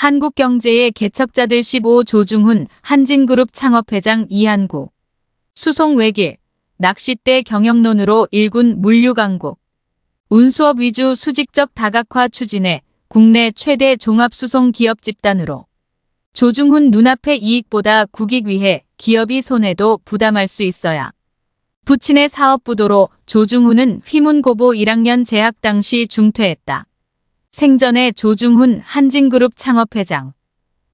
한국 경제의 개척자들 15 조중훈 한진그룹 창업회장 이한구 수송 외길 낚싯대 경영론으로 일군 물류강국 운수업 위주 수직적 다각화 추진해 국내 최대 종합수송 기업 집단으로 조중훈 눈앞의 이익보다 국익 위해 기업이 손해도 부담할 수 있어야 부친의 사업부도로 조중훈은 휘문고보 1학년 재학 당시 중퇴했다. 생전에 조중훈 한진그룹 창업회장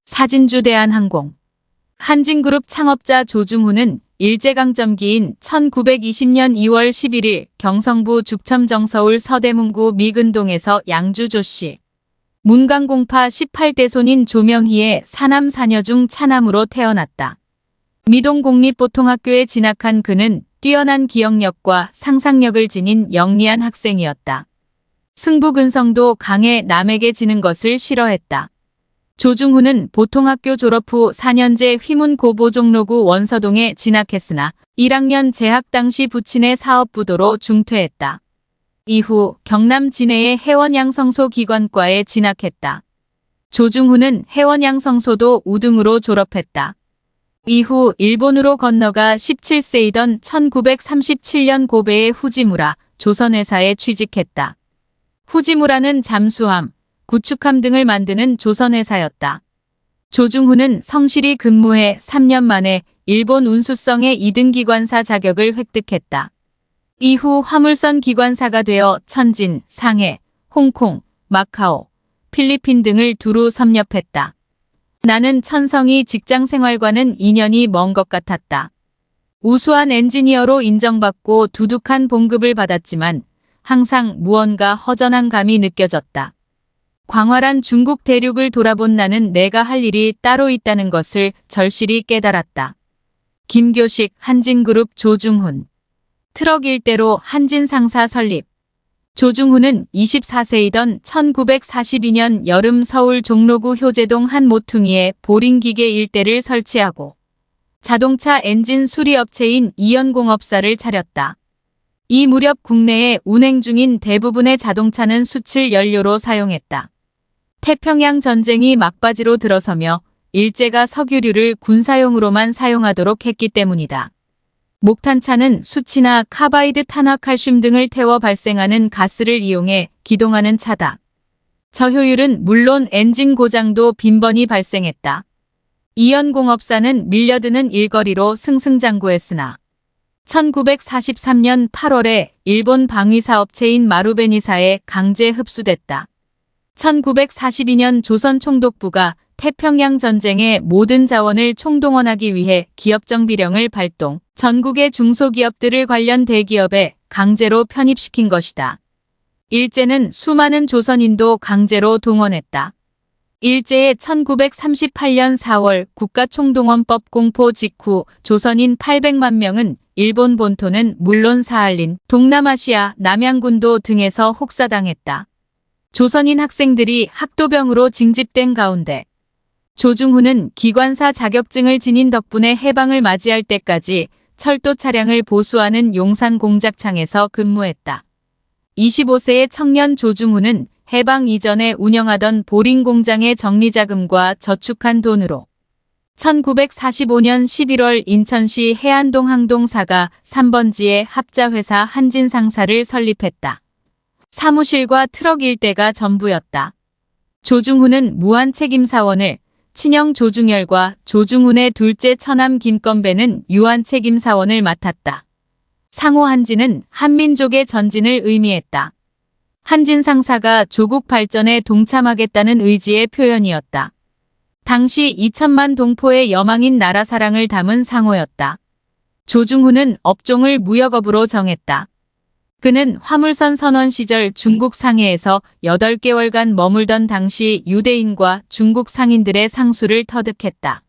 사진주 대한항공 한진그룹 창업자 조중훈은 일제강점기인 1920년 2월 11일 경성부 죽첨정서울 서대문구 미근동에서 양주 조씨 문강공파 18대손인 조명희의 사남 사녀 중 차남으로 태어났다. 미동공립보통학교에 진학한 그는 뛰어난 기억력과 상상력을 지닌 영리한 학생이었다. 승부근성도 강해 남에게 지는 것을 싫어했다. 조중훈은 보통학교 졸업 후 4년제 휘문고보종로구 원서동에 진학했으나 1학년 재학 당시 부친의 사업부도로 중퇴했다. 이후 경남 진해의 해원양성소기관과에 진학했다. 조중훈은 해원양성소도 우등으로 졸업했다. 이후 일본으로 건너가 17세이던 1937년 고베의 후지무라 조선회사에 취직했다. 후지무라는 잠수함, 구축함 등을 만드는 조선회사였다. 조중훈은 성실히 근무해 3년 만에 일본 운수성의 2등 기관사 자격을 획득했다. 이후 화물선 기관사가 되어 천진, 상해, 홍콩, 마카오, 필리핀 등을 두루 섭렵했다. 나는 천성이 직장생활과는 인연이 먼 것 같았다. 우수한 엔지니어로 인정받고 두둑한 봉급을 받았지만 항상 무언가 허전한 감이 느껴졌다. 광활한 중국 대륙을 돌아본 나는 내가 할 일이 따로 있다는 것을 절실히 깨달았다. 김교식 한진그룹 조중훈 트럭 일대로 한진상사 설립 조중훈은 24세이던 1942년 여름 서울 종로구 효제동 한 모퉁이에 보링기계 일대를 설치하고 자동차 엔진 수리업체인 이연공업사를 차렸다. 이 무렵 국내에 운행 중인 대부분의 자동차는 수출 연료로 사용했다. 태평양 전쟁이 막바지로 들어서며 일제가 석유류를 군사용으로만 사용하도록 했기 때문이다. 목탄차는 수치나 카바이드 탄화칼슘 등을 태워 발생하는 가스를 이용해 기동하는 차다. 저효율은 물론 엔진 고장도 빈번히 발생했다. 이연공업사는 밀려드는 일거리로 승승장구했으나 1943년 8월에 일본 방위사업체인 마루베니사에 강제 흡수됐다. 1942년 조선총독부가 태평양 전쟁의 모든 자원을 총동원하기 위해 기업정비령을 발동, 전국의 중소기업들을 관련 대기업에 강제로 편입시킨 것이다. 일제는 수많은 조선인도 강제로 동원했다. 일제의 1938년 4월 국가총동원법 공포 직후 조선인 800만 명은 일본 본토는 물론 사할린, 동남아시아, 남양군도 등에서 혹사당했다. 조선인 학생들이 학도병으로 징집된 가운데 조중훈은 기관사 자격증을 지닌 덕분에 해방을 맞이할 때까지 철도 차량을 보수하는 용산 공작창에서 근무했다. 25세의 청년 조중훈은 해방 이전에 운영하던 보링 공장의 정리자금과 저축한 돈으로 1945년 11월 인천시 해안동 항동사가 3번지에 합자회사 한진상사를 설립했다. 사무실과 트럭 일대가 전부였다. 조중훈은 무한책임사원을, 친형 조중열과 조중훈의 둘째 처남 김건배는 유한책임사원을 맡았다. 상호 한진은 한민족의 전진을 의미했다. 한진상사가 조국 발전에 동참하겠다는 의지의 표현이었다. 당시 2천만 동포의 여망인 나라사랑을 담은 상호였다. 조중훈은 업종을 무역업으로 정했다. 그는 화물선 선원 시절 중국 상해에서 8개월간 머물던 당시 유대인과 중국 상인들의 상수를 터득했다.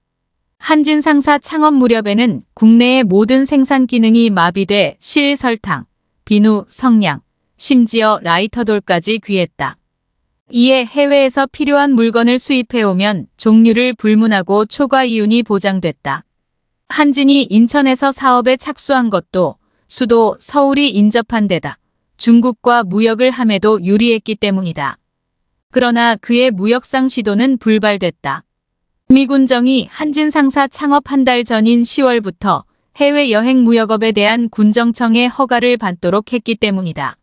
한진상사 창업 무렵에는 국내의 모든 생산 기능이 마비돼 실, 설탕, 비누, 성냥, 심지어 라이터돌까지 귀했다. 이에 해외에서 필요한 물건을 수입해오면 종류를 불문하고 초과 이윤이 보장됐다. 한진이 인천에서 사업에 착수한 것도 수도 서울이 인접한 데다 중국과 무역을 함에도 유리했기 때문이다. 그러나 그의 무역상 시도는 불발됐다. 미군정이 한진 상사 창업 한 달 전인 10월부터 해외여행 무역업에 대한 군정청의 허가를 받도록 했기 때문이다.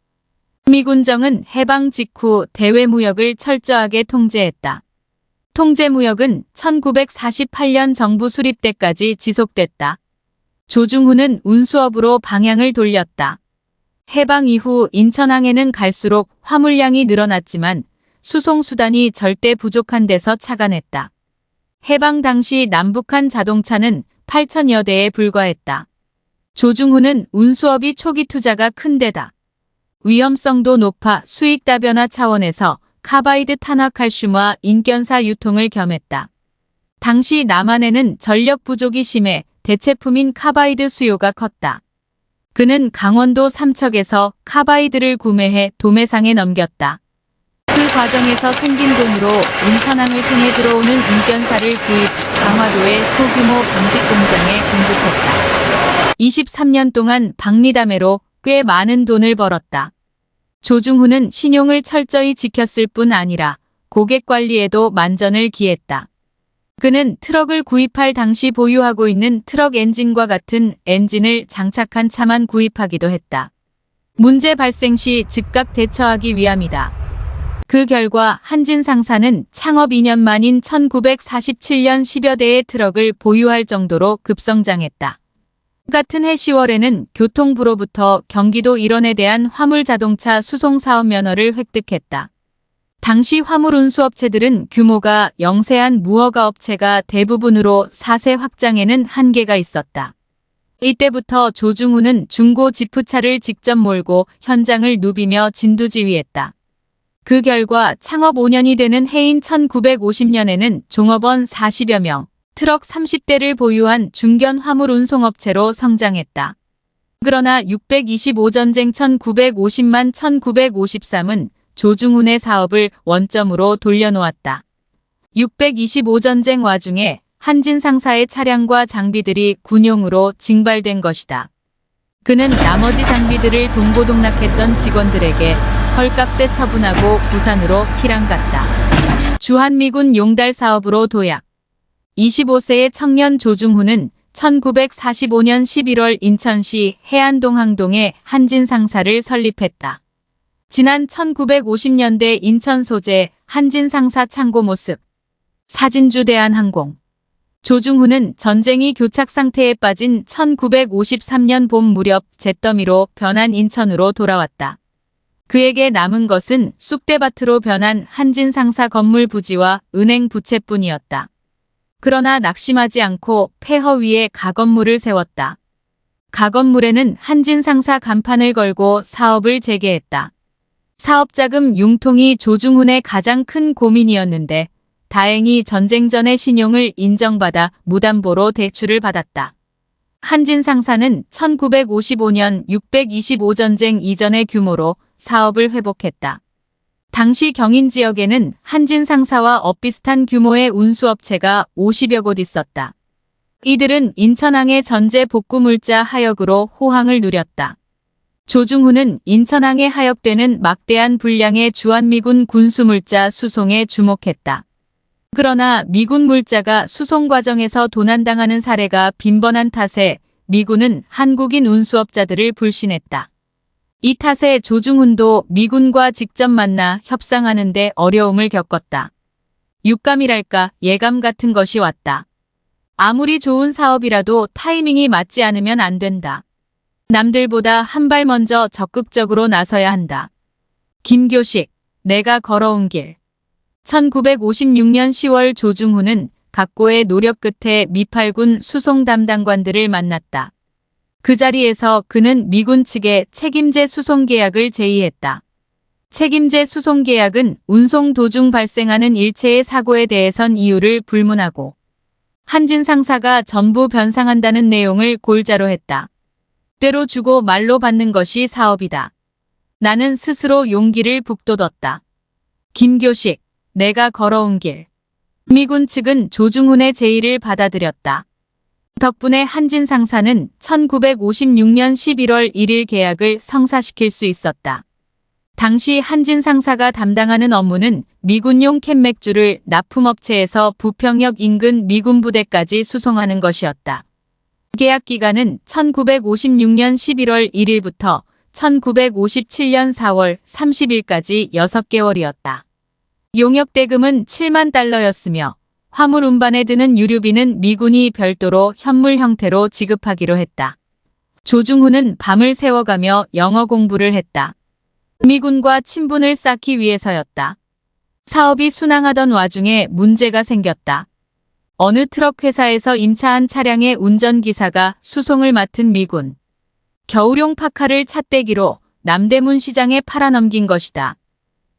미군정은 해방 직후 대외무역을 철저하게 통제했다. 통제무역은 1948년 정부 수립 때까지 지속됐다. 조중훈은 운수업으로 방향을 돌렸다. 해방 이후 인천항에는 갈수록 화물량이 늘어났지만 수송수단이 절대 부족한 데서 착안했다. 해방 당시 남북한 자동차는 8천여 대에 불과했다. 조중훈은 운수업이 초기 투자가 큰 데다. 위험성도 높아 수익 다변화 차원에서 카바이드 탄화칼슘화 인견사 유통을 겸했다. 당시 남한에는 전력 부족이 심해 대체품인 카바이드 수요가 컸다. 그는 강원도 삼척에서 카바이드를 구매해 도매상에 넘겼다. 그 과정에서 생긴 돈으로 인천항을 통해 들어오는 인견사를 구입, 강화도의 소규모 방직 공장에 공급했다. 23년 동안 박리담회로 꽤 많은 돈을 벌었다. 조중훈은 신용을 철저히 지켰을 뿐 아니라 고객 관리에도 만전을 기했다. 그는 트럭을 구입할 당시 보유하고 있는 트럭 엔진과 같은 엔진을 장착한 차만 구입하기도 했다. 문제 발생 시 즉각 대처하기 위함이다. 그 결과 한진 상사는 창업 2년 만인 1947년 10여 대의 트럭을 보유할 정도로 급성장했다. 같은 해 10월에는 교통부로부터 경기도 일원에 대한 화물자동차 수송사업 면허를 획득했다. 당시 화물운수업체들은 규모가 영세한 무허가 업체가 대부분으로 4세 확장에는 한계가 있었다. 이때부터 조중훈은 중고 지프차를 직접 몰고 현장을 누비며 진두지휘했다. 그 결과 창업 5년이 되는 해인 1950년에는 종업원 40여 명, 트럭 30대를 보유한 중견 화물운송업체로 성장했다. 그러나 625전쟁 1950만 1953은 조중훈의 사업을 원점으로 돌려놓았다. 625전쟁 와중에 한진 상사의 차량과 장비들이 군용으로 징발된 것이다. 그는 나머지 장비들을 동고동락했던 직원들에게 헐값에 처분하고 부산으로 피랑 갔다. 주한미군 용달 사업으로 도약. 25세의 청년 조중훈은 1945년 11월 인천시 해안동항동에 한진 상사를 설립했다. 지난 1950년대 인천 소재 한진 상사 창고 모습. 사진주 대한항공. 조중훈은 전쟁이 교착 상태에 빠진 1953년 봄 무렵 잿더미로 변한 인천으로 돌아왔다. 그에게 남은 것은 쑥대밭으로 변한 한진 상사 건물 부지와 은행 부채뿐이었다. 그러나 낙심하지 않고 폐허 위에 가건물을 세웠다. 가건물에는 한진 상사 간판을 걸고 사업을 재개했다. 사업자금 융통이 조중훈의 가장 큰 고민이었는데 다행히 전쟁 전의 신용을 인정받아 무담보로 대출을 받았다. 한진 상사는 1955년 625전쟁 이전의 규모로 사업을 회복했다. 당시 경인 지역에는 한진 상사와 엇비슷한 규모의 운수업체가 50여 곳 있었다. 이들은 인천항의 전제 복구물자 하역으로 호황을 누렸다. 조중훈은 인천항에 하역되는 막대한 분량의 주한미군 군수물자 수송에 주목했다. 그러나 미군 물자가 수송 과정에서 도난당하는 사례가 빈번한 탓에 미군은 한국인 운수업자들을 불신했다. 이 탓에 조중훈도 미군과 직접 만나 협상하는 데 어려움을 겪었다. 육감이랄까 예감 같은 것이 왔다. 아무리 좋은 사업이라도 타이밍이 맞지 않으면 안 된다. 남들보다 한 발 먼저 적극적으로 나서야 한다. 김교식, 내가 걸어온 길. 1956년 10월 조중훈은 각고의 노력 끝에 미팔군 수송 담당관들을 만났다. 그 자리에서 그는 미군 측에 책임제 수송 계약을 제의했다. 책임제 수송 계약은 운송 도중 발생하는 일체의 사고에 대해선 이유를 불문하고 한진 상사가 전부 변상한다는 내용을 골자로 했다. 때로 주고 말로 받는 것이 사업이다. 나는 스스로 용기를 북돋웠다. 김교식, 내가 걸어온 길. 미군 측은 조중훈의 제의를 받아들였다. 덕분에 한진 상사는 1956년 11월 1일 계약을 성사시킬 수 있었다. 당시 한진 상사가 담당하는 업무는 미군용 캔맥주를 납품업체에서 부평역 인근 미군 부대까지 수송하는 것이었다. 계약 기간은 1956년 11월 1일부터 1957년 4월 30일까지 6개월이었다. 용역 대금은 7만 달러였으며 화물 운반에 드는 유류비는 미군이 별도로 현물 형태로 지급하기로 했다. 조중훈은 밤을 새워가며 영어 공부를 했다. 미군과 친분을 쌓기 위해서였다. 사업이 순항하던 와중에 문제가 생겼다. 어느 트럭 회사에서 임차한 차량의 운전기사가 수송을 맡은 미군 겨울용 파카를 찻대기로 남대문 시장에 팔아넘긴 것이다.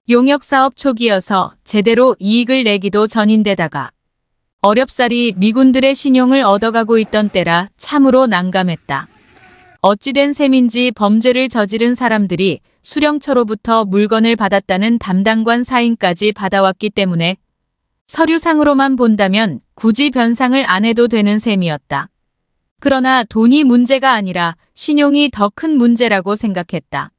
용역사업 초기여서 제대로 이익을 내기도 전인데다가 어렵사리 미군들의 신용을 얻어가고 있던 때라 참으로 난감했다. 어찌된 셈인지 범죄를 저지른 사람들이 수령처로부터 물건을 받았다는 담당관 사인까지 받아왔기 때문에 서류상으로만 본다면 굳이 변상을 안 해도 되는 셈이었다. 그러나 돈이 문제가 아니라 신용이 더 큰 문제라고 생각했다.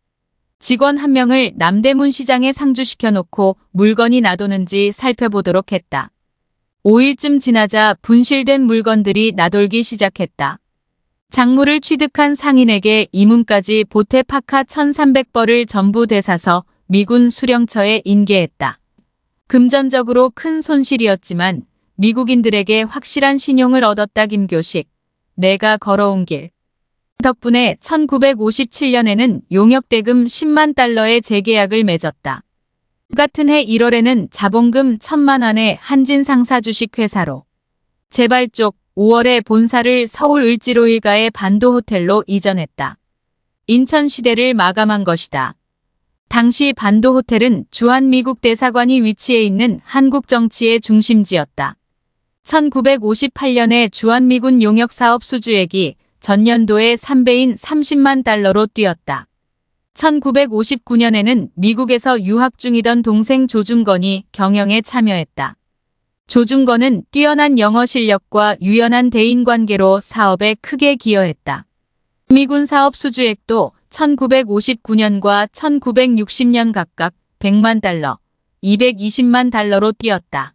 직원 한 명을 남대문 시장에 상주시켜 놓고 물건이 나도는지 살펴보도록 했다. 5일쯤 지나자 분실된 물건들이 나돌기 시작했다. 작물을 취득한 상인에게 이문까지 보태 파카 1300벌을 전부 되사서 미군 수령처에 인계했다. 금전적으로 큰 손실이었지만 미국인들에게 확실한 신용을 얻었다. 김교식. 내가 걸어온 길. 덕분에 1957년에는 용역대금 10만 달러의 재계약을 맺었다. 같은 해 1월에는 자본금 1000만 원의 한진 상사 주식회사로 재발 쪽 5월에 본사를 서울 을지로 일가의 반도 호텔로 이전했다. 인천시대를 마감한 것이다. 당시 반도 호텔은 주한미국 대사관이 위치해 있는 한국 정치의 중심지였다. 1958년에 주한미군 용역사업 수주액이 전년도의 3배인 30만 달러로 뛰었다. 1959년에는 미국에서 유학 중이던 동생 조중건이 경영에 참여했다. 조중건은 뛰어난 영어 실력과 유연한 대인관계로 사업에 크게 기여했다. 미군 사업 수주액도 1959년과 1960년 각각 100만 달러, 220만 달러로 뛰었다.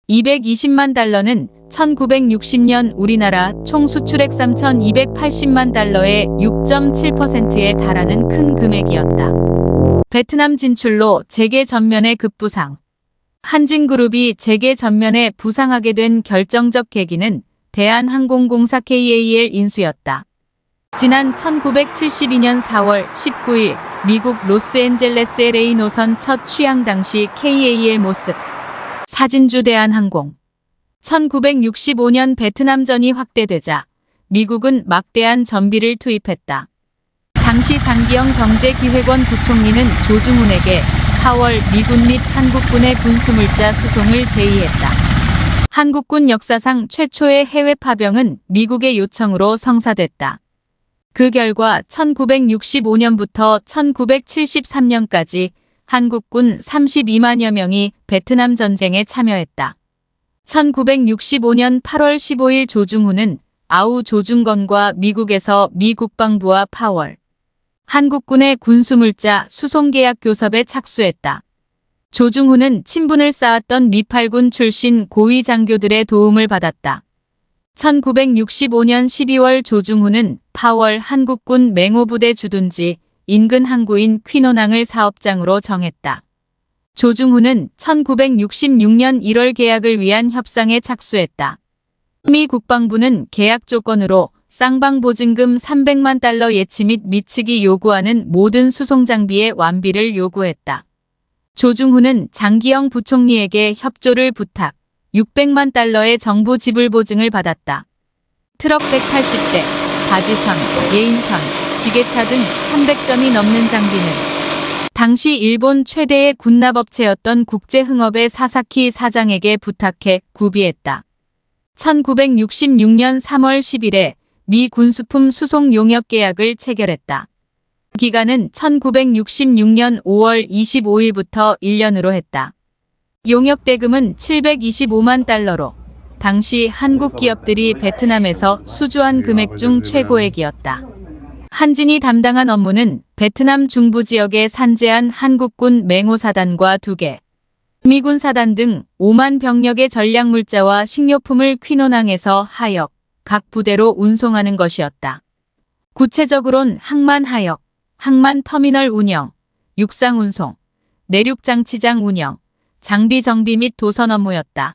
220만 달러는 1960년 우리나라 총 수출액 3,280만 달러의 6.7%에 달하는 큰 금액이었다. 베트남 진출로 재계 전면의 급부상. 한진그룹이 재계 전면에 부상하게 된 결정적 계기는 대한항공공사 KAL 인수였다. 지난 1972년 4월 19일 미국 로스앤젤레스 LA 노선 첫 취항 당시 KAL 모습. 사진주 대한항공. 1965년 베트남전이 확대되자 미국은 막대한 전비를 투입했다. 당시 장기영 경제기획원 부총리는 조중훈에게 4월 미군 및 한국군의 군수물자 수송을 제의했다. 한국군 역사상 최초의 해외 파병은 미국의 요청으로 성사됐다. 그 결과 1965년부터 1973년까지 한국군 32만여 명이 베트남 전쟁에 참여했다. 1965년 8월 15일 조중훈은 아우 조중건과 미국에서 미 국방부와 8월 한국군의 군수물자 수송계약 교섭에 착수했다. 조중훈은 친분을 쌓았던 미팔군 출신 고위 장교들의 도움을 받았다. 1965년 12월 조중훈은 8월 한국군 맹호부대 주둔지 인근 항구인 퀴노낭을 사업장으로 정했다. 조중훈은 1966년 1월 계약을 위한 협상에 착수했다. 미 국방부는 계약 조건으로 쌍방 보증금 300만 달러 예치 및 미측이 요구하는 모든 수송 장비의 완비를 요구했다. 조중훈은 장기영 부총리에게 협조를 부탁, 600만 달러의 정부 지불 보증을 받았다. 트럭 180대, 바지선, 예인선, 지게차 등 300점이 넘는 장비는 당시 일본 최대의 군납업체였던 국제흥업의 사사키 사장에게 부탁해 구비했다. 1966년 3월 10일에 미 군수품 수송 용역 계약을 체결했다. 기간은 1966년 5월 25일부터 1년으로 했다. 용역 대금은 725만 달러로 당시 한국 기업들이 베트남에서 수주한 금액 중 최고액이었다. 한진이 담당한 업무는 베트남 중부 지역에 산재한 한국군 맹호사단과 2개, 미군 사단 등 5만 병력의 전략물자와 식료품을 퀼노낭에서 하역, 각 부대로 운송하는 것이었다. 구체적으론 항만 하역, 항만 터미널 운영, 육상 운송, 내륙 장치장 운영, 장비 정비 및 도선 업무였다.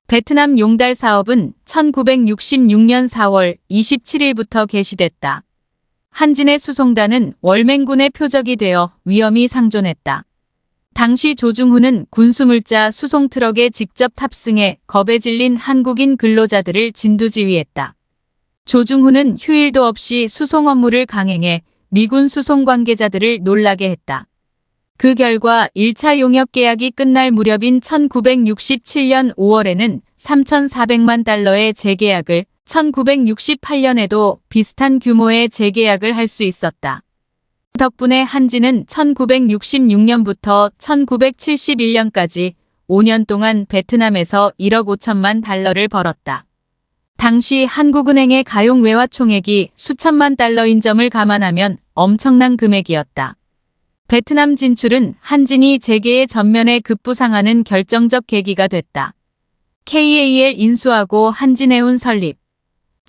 베트남 용달 사업은 1966년 4월 27일부터 개시됐다. 한진의 수송단은 월맹군의 표적이 되어 위험이 상존했다. 당시 조중훈은 군수물자 수송트럭에 직접 탑승해 겁에 질린 한국인 근로자들을 진두지휘했다. 조중훈은 휴일도 없이 수송 업무를 강행해 미군 수송 관계자들을 놀라게 했다. 그 결과 1차 용역 계약이 끝날 무렵인 1967년 5월에는 3,400만 달러의 재계약을, 1968년에도 비슷한 규모의 재계약을 할 수 있었다. 덕분에 한진은 1966년부터 1971년까지 5년 동안 베트남에서 1억 5천만 달러를 벌었다. 당시 한국은행의 가용 외화 총액이 수천만 달러인 점을 감안하면 엄청난 금액이었다. 베트남 진출은 한진이 재계의 전면에 급부상하는 결정적 계기가 됐다. KAL 인수하고 한진해운 설립.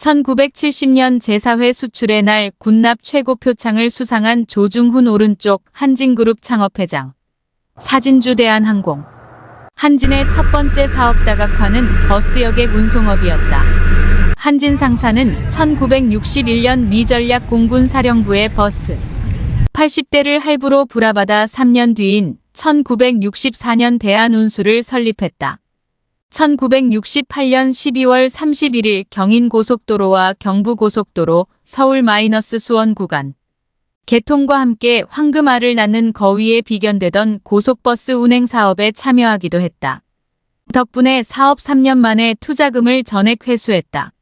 1970년 제4회 수출의 날 군납 최고 표창을 수상한 조중훈 오른쪽 한진그룹 창업회장. 사진주 대한항공. 한진의 첫 번째 사업 다각화는 버스 여객 운송업이었다. 한진 상사는 1961년 미 전략 공군 사령부의 버스 80대를 할부로 불화받아 3년 뒤인 1964년 대한운수를 설립했다. 1968년 12월 31일 경인고속도로와 경부고속도로 서울-수원 구간 개통과 함께 황금알을 낳는 거위에 비견되던 고속버스 운행 사업에 참여하기도 했다. 덕분에 사업 3년 만에 투자금을 전액 회수했다.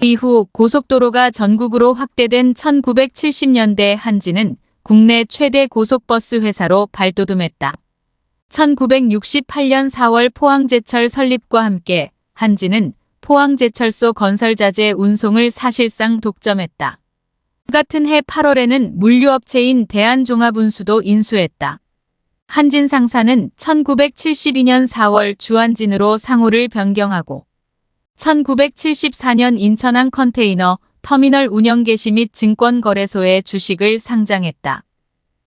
이후 고속도로가 전국으로 확대된 1970년대 한진은 국내 최대 고속버스 회사로 발돋움했다. 1968년 4월 포항제철 설립과 함께 한진은 포항제철소 건설자재 운송을 사실상 독점했다. 같은 해 8월에는 물류업체인 대한종합운수도 인수했다. 한진 상사는 1972년 4월 주한진으로 상호를 변경하고 1974년 인천항 컨테이너 터미널 운영 개시 및 증권거래소에 주식을 상장했다.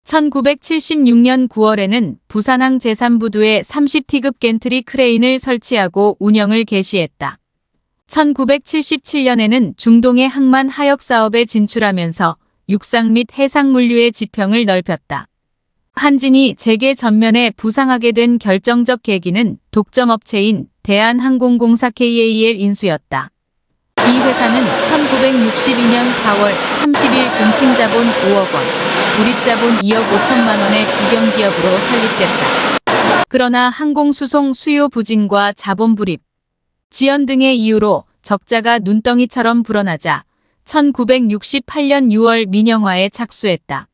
1976년 9월에는 부산항 제3부두에 30T급 겐트리 크레인을 설치하고 운영을 개시했다. 1977년에는 중동의 항만 하역 사업에 진출하면서 육상 및 해상 물류의 지평을 넓혔다. 한진이 재계 전면에 부상하게 된 결정적 계기는 독점업체인 대한항공공사 KAL 인수였다. 이 회사는 1962년 4월 30일 공칭자본 5억 원, 구립자본 2억 5천만 원의 국영기업으로 설립됐다. 그러나 항공수송 수요 부진과 자본 불입, 지연 등의 이유로 적자가 눈덩이처럼 불어나자 1968년 6월 민영화에 착수했다.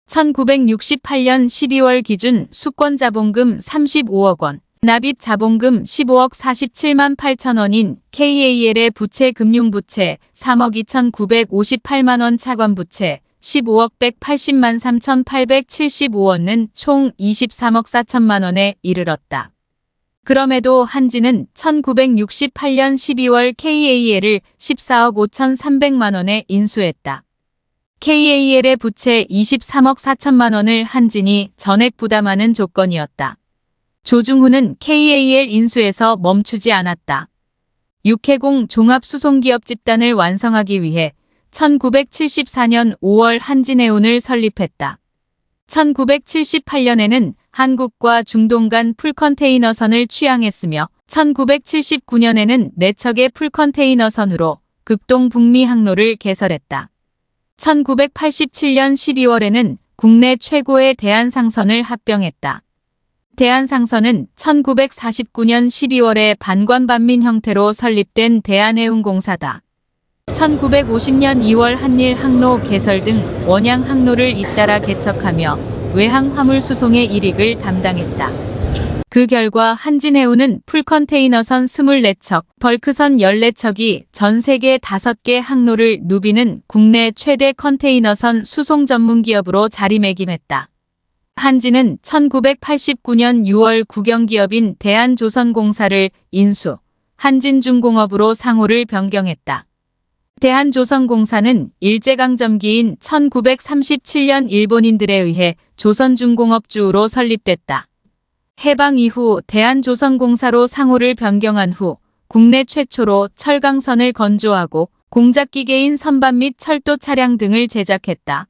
1968년 12월 기준 수권자본금 35억 원, 납입자본금 15억 47만 8천 원인 KAL의 부채 금융부채 3억 2,958만 원 차관부채 15억 180만 3,875원은 총 23억 4천만 원에 이르렀다. 그럼에도 한진은 1968년 12월 KAL을 14억 5,300만 원에 인수했다. KAL의 부채 23억 4천만 원을 한진이 전액 부담하는 조건이었다. 조중훈은 KAL 인수에서 멈추지 않았다. 육해공 종합수송기업 집단을 완성하기 위해 1974년 5월 한진해운을 설립했다. 1978년에는 한국과 중동 간 풀컨테이너선을 취항했으며 1979년에는 4척의 풀컨테이너선으로 극동 북미 항로를 개설했다. 1987년 12월에는 국내 최고의 대한상선을 합병했다. 대한상선은 1949년 12월에 반관반민 형태로 설립된 대한해운공사다. 1950년 2월 한일 항로 개설 등 원양 항로를 잇따라 개척하며 외항 화물 수송의 일익을 담당했다. 그 결과 한진해운은 풀컨테이너선 24척, 벌크선 14척이 전 세계 5개 항로를 누비는 국내 최대 컨테이너선 수송 전문 기업으로 자리매김했다. 한진은 1989년 6월 국영기업인 대한조선공사를 인수, 한진중공업으로 상호를 변경했다. 대한조선공사는 일제강점기인 1937년 일본인들에 의해 조선중공업주로 설립됐다. 해방 이후 대한조선공사로 상호를 변경한 후 국내 최초로 철강선을 건조하고 공작기계인 선반 및 철도 차량 등을 제작했다.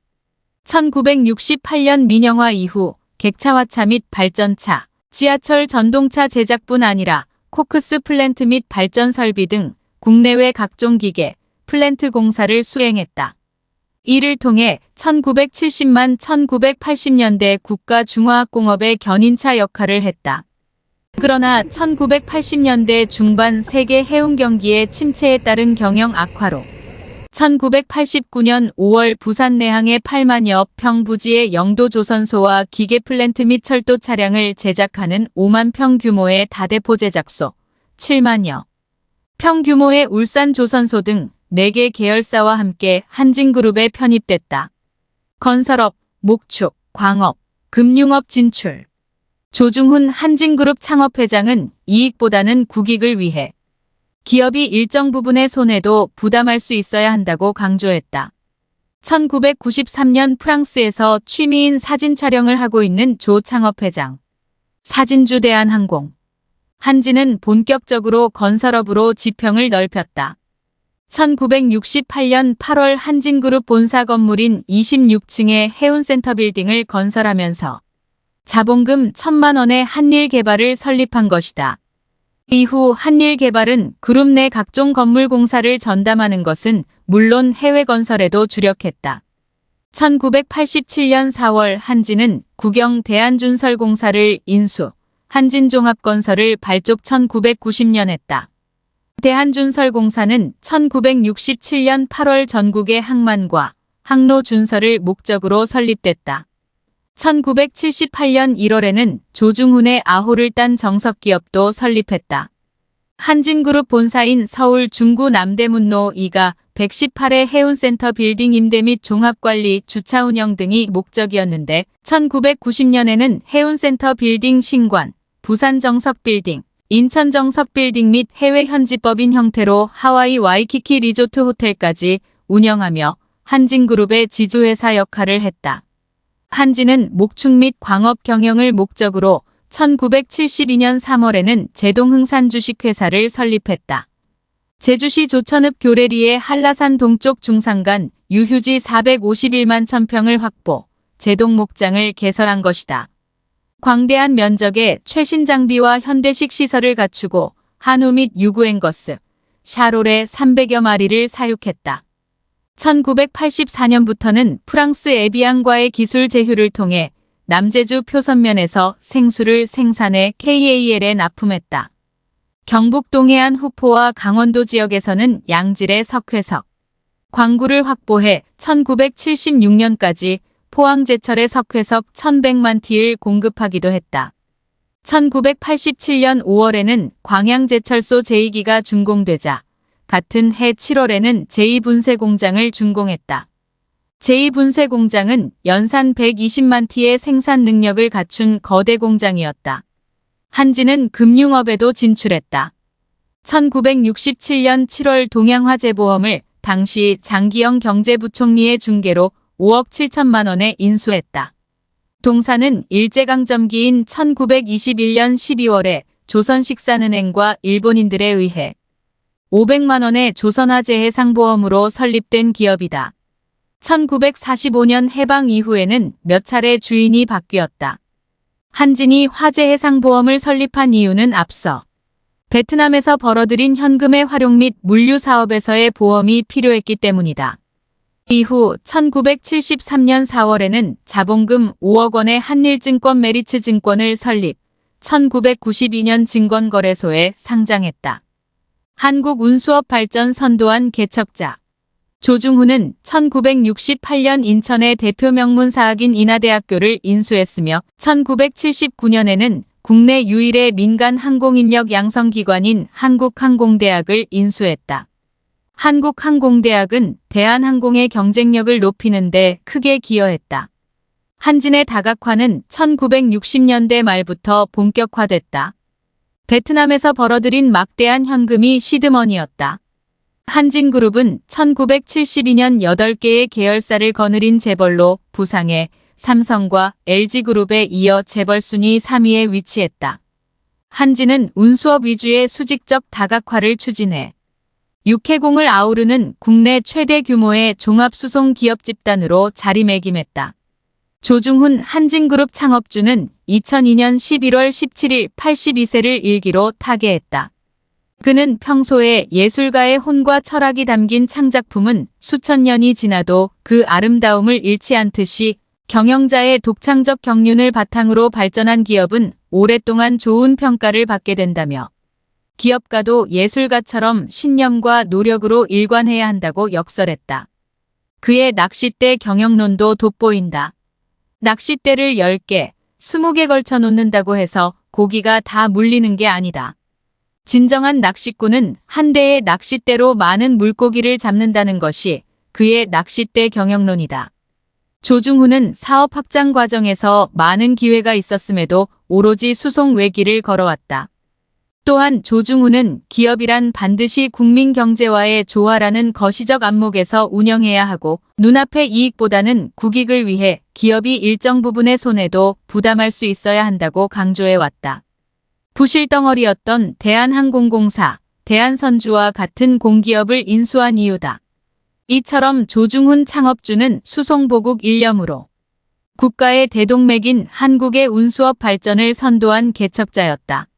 1968년 민영화 이후 객차화차 및 발전차, 지하철 전동차 제작뿐 아니라 코크스 플랜트 및 발전 설비 등 국내외 각종 기계, 플랜트 공사를 수행했다. 이를 통해 1970만 1980년대 국가중화학공업의 견인차 역할을 했다. 그러나 1980년대 중반 세계 해운 경기의 침체에 따른 경영 악화로 1989년 5월 부산 내항의 8만여 평 부지의 영도조선소와 기계 플랜트 및 철도 차량을 제작하는 5만 평 규모의 다대포 제작소, 7만여 평 규모의 울산조선소 등 4개 계열사와 함께 한진그룹에 편입됐다. 건설업, 목축, 광업, 금융업 진출. 조중훈 한진그룹 창업회장은 이익보다는 국익을 위해 기업이 일정 부분의 손해도 부담할 수 있어야 한다고 강조했다. 1993년 프랑스에서 취미인 사진 촬영을 하고 있는 조 창업회장. 사진주 대한항공. 한진은 본격적으로 건설업으로 지평을 넓혔다. 1968년 8월 한진그룹 본사 건물인 26층의 해운센터 빌딩을 건설하면서 자본금 1,000만 원의 한일개발을 설립한 것이다. 이후 한일개발은 그룹 내 각종 건물 공사를 전담하는 것은 물론 해외 건설에도 주력했다. 1987년 4월 한진은 국영 대한준설공사를 인수, 한진종합건설을 발족 1990년 했다. 대한준설공사는 1967년 8월 전국의 항만과 항로준설을 목적으로 설립됐다. 1978년 1월에는 조중훈의 아호를 딴 정석기업도 설립했다. 한진그룹 본사인 서울 중구 남대문로 2가 118의 해운센터 빌딩 임대 및 종합관리, 주차 운영 등이 목적이었는데 1990년에는 해운센터 빌딩 신관, 부산 정석빌딩, 인천 정석빌딩 및 해외 현지법인 형태로 하와이 와이키키 리조트 호텔까지 운영하며 한진그룹의 지주회사 역할을 했다. 한진은 목축 및 광업 경영을 목적으로 1972년 3월에는 제동흥산 주식회사를 설립했다. 제주시 조천읍 교래리의 한라산 동쪽 중산간 유휴지 451만 1000평을 확보, 제동 목장을 개설한 것이다. 광대한 면적의 최신 장비와 현대식 시설을 갖추고 한우 및 유구 앵거스, 샤롤의 300여 마리를 사육했다. 1984년부터는 프랑스 에비앙과의 기술 제휴를 통해 남제주 표선면에서 생수를 생산해 KAL에 납품했다. 경북 동해안 후포와 강원도 지역에서는 양질의 석회석, 광구를 확보해 1976년까지 포항제철의 석회석 1100만 T를 공급하기도 했다. 1987년 5월에는 광양제철소 제2기가 준공되자 같은 해 7월에는 제2분쇄공장을 준공했다. 제2분쇄공장은 연산 120만 T의 생산 능력을 갖춘 거대 공장이었다. 한진은 금융업에도 진출했다. 1967년 7월 동양화재보험을 당시 장기영 경제부총리의 중개로 5억 7천만 원에 인수했다. 동사는 일제강점기인 1921년 12월에 조선식산은행과 일본인들에 의해 500만 원의 조선화재해상보험으로 설립된 기업이다. 1945년 해방 이후에는 몇 차례 주인이 바뀌었다. 한진이 화재해상보험을 설립한 이유는 앞서 베트남에서 벌어들인 현금의 활용 및 물류 사업에서의 보험이 필요했기 때문이다. 이후 1973년 4월에는 자본금 5억 원의 한일증권 메리츠 증권을 설립, 1992년 증권거래소에 상장했다. 한국운수업 발전 선도한 개척자. 조중훈은 1968년 인천의 대표 명문사학인 인하대학교를 인수했으며 1979년에는 국내 유일의 민간 항공인력 양성기관인 한국항공대학을 인수했다. 한국항공대학은 대한항공의 경쟁력을 높이는 데 크게 기여했다. 한진의 다각화는 1960년대 말부터 본격화됐다. 베트남에서 벌어들인 막대한 현금이 시드머니였다. 한진그룹은 1972년 8개의 계열사를 거느린 재벌로 부상해 삼성과 LG그룹에 이어 재벌 순위 3위에 위치했다. 한진은 운수업 위주의 수직적 다각화를 추진해 육해공을 아우르는 국내 최대 규모의 종합수송 기업 집단으로 자리매김했다. 조중훈 한진그룹 창업주는 2002년 11월 17일 82세를 일기로 타계했다. 그는 평소에 예술가의 혼과 철학이 담긴 창작품은 수천 년이 지나도 그 아름다움을 잃지 않듯이 경영자의 독창적 경륜을 바탕으로 발전한 기업은 오랫동안 좋은 평가를 받게 된다며 기업가도 예술가처럼 신념과 노력으로 일관해야 한다고 역설했다. 그의 낚싯대 경영론도 돋보인다. 낚싯대를 10개, 20개 걸쳐 놓는다고 해서 고기가 다 물리는 게 아니다. 진정한 낚시꾼은 한 대의 낚싯대로 많은 물고기를 잡는다는 것이 그의 낚싯대 경영론이다. 조중훈은 사업 확장 과정에서 많은 기회가 있었음에도 오로지 수송 외길을 걸어왔다. 또한 조중훈은 기업이란 반드시 국민 경제와의 조화라는 거시적 안목에서 운영해야 하고 눈앞의 이익보다는 국익을 위해 기업이 일정 부분의 손해도 부담할 수 있어야 한다고 강조해왔다. 부실덩어리였던 대한항공공사, 대한선주와 같은 공기업을 인수한 이유다. 이처럼 조중훈 창업주는 수송보국 일념으로 국가의 대동맥인 한국의 운수업 발전을 선도한 개척자였다.